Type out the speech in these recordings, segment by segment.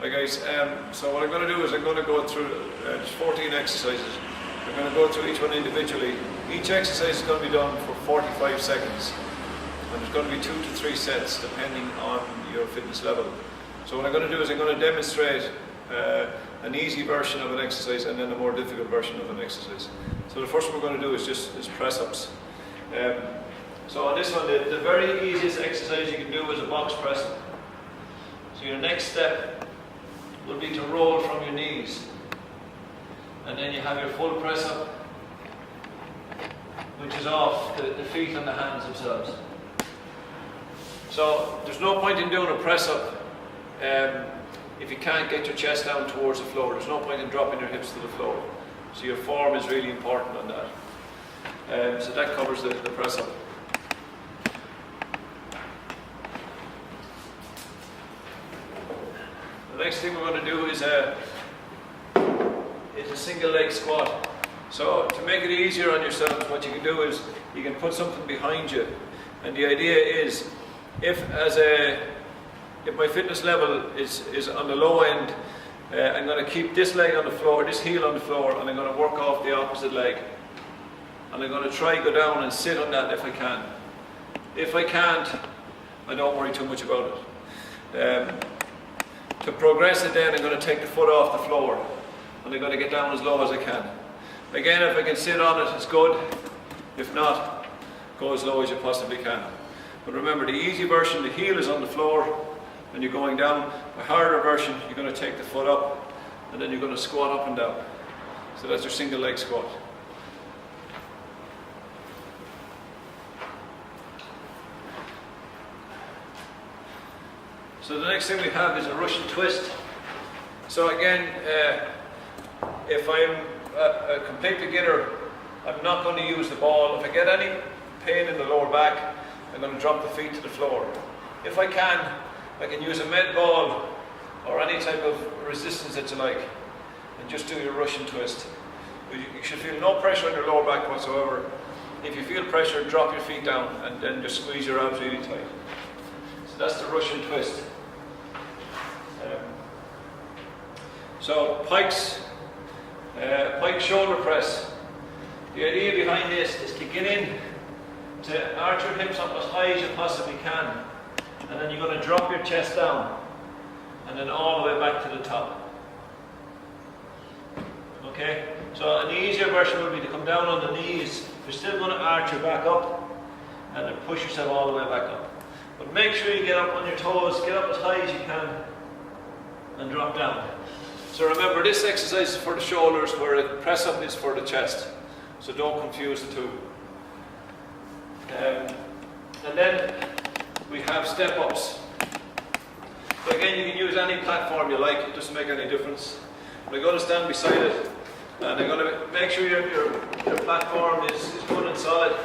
Hi guys, so what I'm going to do is I'm going to go through there's 14 exercises. I'm going to go through each one individually. Each exercise is going to be done for 45 seconds. And there's going to be 2 to 3 sets depending on your fitness level. So what I'm going to do is I'm going to demonstrate an easy version of an exercise and then a more difficult version of an exercise. So the first one we're going to do is press ups. So on this one, the very easiest exercise you can do is a box press up. So your next step will be to roll from your knees. And then you have your full press up, which is off the feet and the hands themselves. So there's no point in doing a press up if you can't get your chest down towards the floor. There's no point in dropping your hips to the floor. So your form is really important on that. So that covers the press up. The next thing we're going to do is a single leg squat. So to make it easier on yourselves, what you can do is you can put something behind you. And the idea is, if my fitness level is on the low end, I'm going to keep this leg on the floor, this heel on the floor, and I'm going to work off the opposite leg. And I'm going to try go down and sit on that if I can. If I can't, I don't worry too much about it. To progress it then, I'm going to take the foot off the floor and I'm going to get down as low as I can. Again, if I can sit on it, it's good. If not, go as low as you possibly can. But remember, the easy version, the heel is on the floor and you're going down. The harder version, you're going to take the foot up and then you're going to squat up and down. So that's your single leg squat. So the next thing we have is a Russian twist. So again, if I'm a complete beginner, I'm not going to use the ball. If I get any pain in the lower back, I'm going to drop the feet to the floor. If I can use a med ball or any type of resistance that you like, and just do your Russian twist. You should feel no pressure on your lower back whatsoever. If you feel pressure, drop your feet down and then just squeeze your abs really tight. So that's the Russian twist. So pike shoulder press. The idea behind this is to get in, to arch your hips up as high as you possibly can, and then you're going to drop your chest down, and then all the way back to the top. Okay? So an easier version would be to come down on the knees. You're still going to arch your back up, and then push yourself all the way back up. But make sure you get up on your toes, get up as high as you can, and drop down. So remember, this exercise is for the shoulders, where the press up is for the chest. So don't confuse the two. And then we have step ups. So again, you can use any platform you like, it doesn't make any difference. I'm going to stand beside it, and I'm going to make sure your platform is good and solid.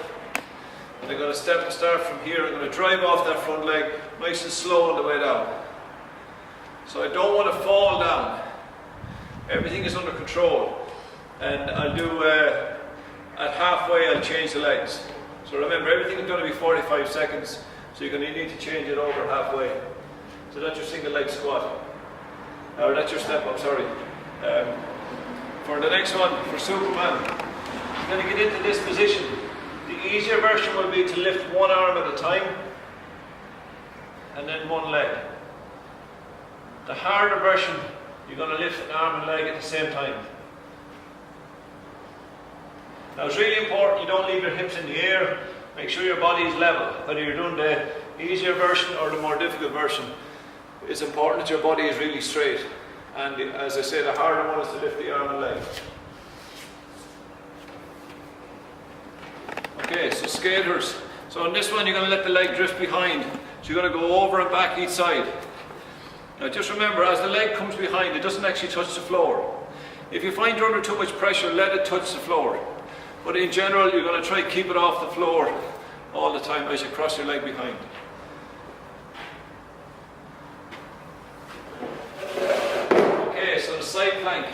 And I'm going to start from here. I'm going to drive off that front leg nice and slow on the way down. So I don't want to fall down. Everything is under control. And I'll do, at halfway I'll change the legs. So remember, everything is going to be 45 seconds. So you're going to need to change it over halfway. So that's your single leg squat. Or that's your step up, sorry. For the next one, for Superman, you're going to get into this position. The easier version will be to lift one arm at a time and then one leg. The harder version, you're going to lift an arm and leg at the same time. Now it's really important you don't leave your hips in the air. Make sure your body is level. Whether you're doing the easier version or the more difficult version, it's important that your body is really straight. And as I say, the harder one is to lift the arm and leg. Okay, so skaters. So on this one, you're going to let the leg drift behind. So you're going to go over and back each side. Now just remember, as the leg comes behind, it doesn't actually touch the floor. If you find you're under too much pressure, let it touch the floor. But in general, you're going to try to keep it off the floor all the time as you cross your leg behind. Okay, so the side plank.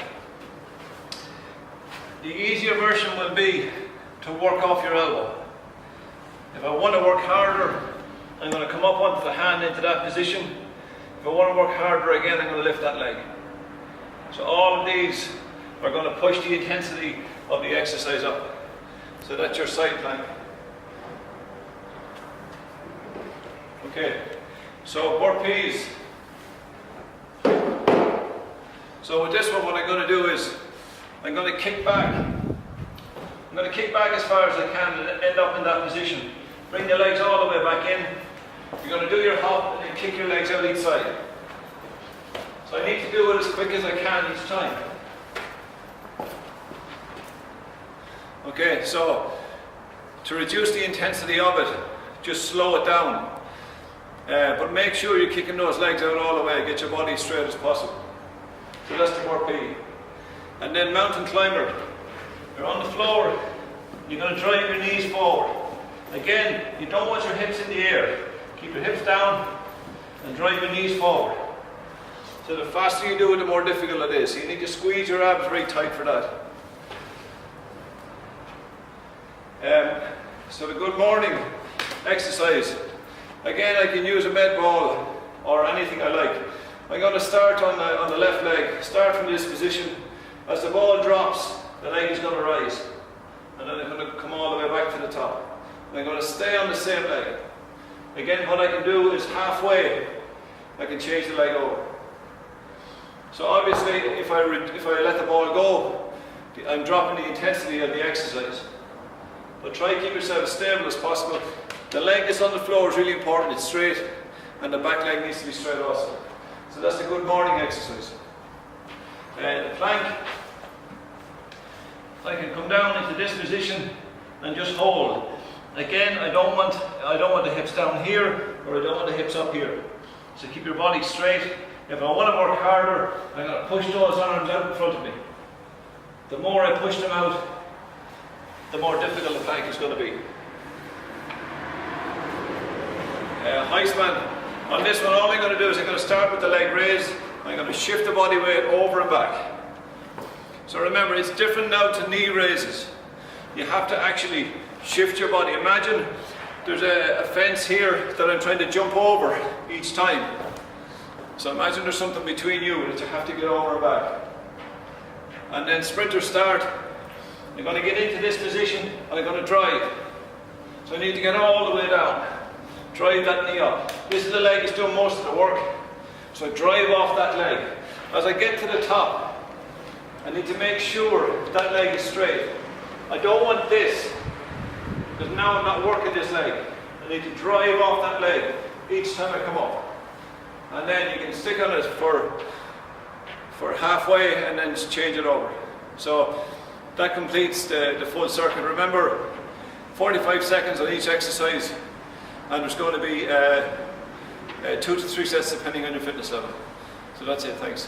The easier version will be to work off your elbow. If I want to work harder, I'm going to come up onto the hand into that position. If If I want to work harder again, I'm going to lift that leg. So all of these are going to push the intensity of the exercise up. So that's your side plank. Okay, so burpees. So with this one, what I'm going to do is, I'm going to kick back. I'm going to kick back as far as I can and end up in that position. Bring the legs all the way back in. You're going to do your hop and then kick your legs out each side. So I need to do it as quick as I can each time. Okay, so to reduce the intensity of it, just slow it down. But make sure you're kicking those legs out all the way, get your body as straight as possible. So that's the burpee. And then mountain climber. You're on the floor, you're going to drive your knees forward. Again, you don't want your hips in the air. Keep your hips down and drive your knees forward. So the faster you do it, the more difficult it is. So you need to squeeze your abs very tight for that. So the good morning exercise. Again, I can use a med ball or anything I like. I'm going to start on the left leg. Start from this position. As the ball drops, the leg is going to rise. And then I'm going to come all the way back to the top. And I'm going to stay on the same leg. Again, what I can do is halfway, I can change the leg over. So obviously, if I let the ball go, I'm dropping the intensity of the exercise. But try to keep yourself as stable as possible. The leg that's on the floor is really important. It's straight, and the back leg needs to be straight also. So that's the good morning exercise. The plank. I can come down into this position and just hold. Again, I don't want the hips down here, or I don't want the hips up here. So keep your body straight. If I want to work harder, I'm going to push those arms out in front of me. The more I push them out, the more difficult the plank is going to be. Heisman. On this one, all I'm going to do is I'm going to start with the leg raised. I'm going to shift the body weight over and back. So remember, it's different now to knee raises. You have to actually shift your body. Imagine there's a fence here that I'm trying to jump over each time. So imagine there's something between you that you have to get over and back. And then sprinter start. I'm going to get into this position and I'm going to drive. So I need to get all the way down. Drive that knee up. This is the leg that's doing most of the work. So I drive off that leg. As I get to the top, I need to make sure that leg is straight. I don't want this, because now I'm not working this leg. I need to drive off that leg each time I come up. And then you can stick on it for halfway and then just change it over. So that completes the full circuit. Remember, 45 seconds on each exercise, and there's going to be 2 to 3 sets depending on your fitness level. So that's it, thanks.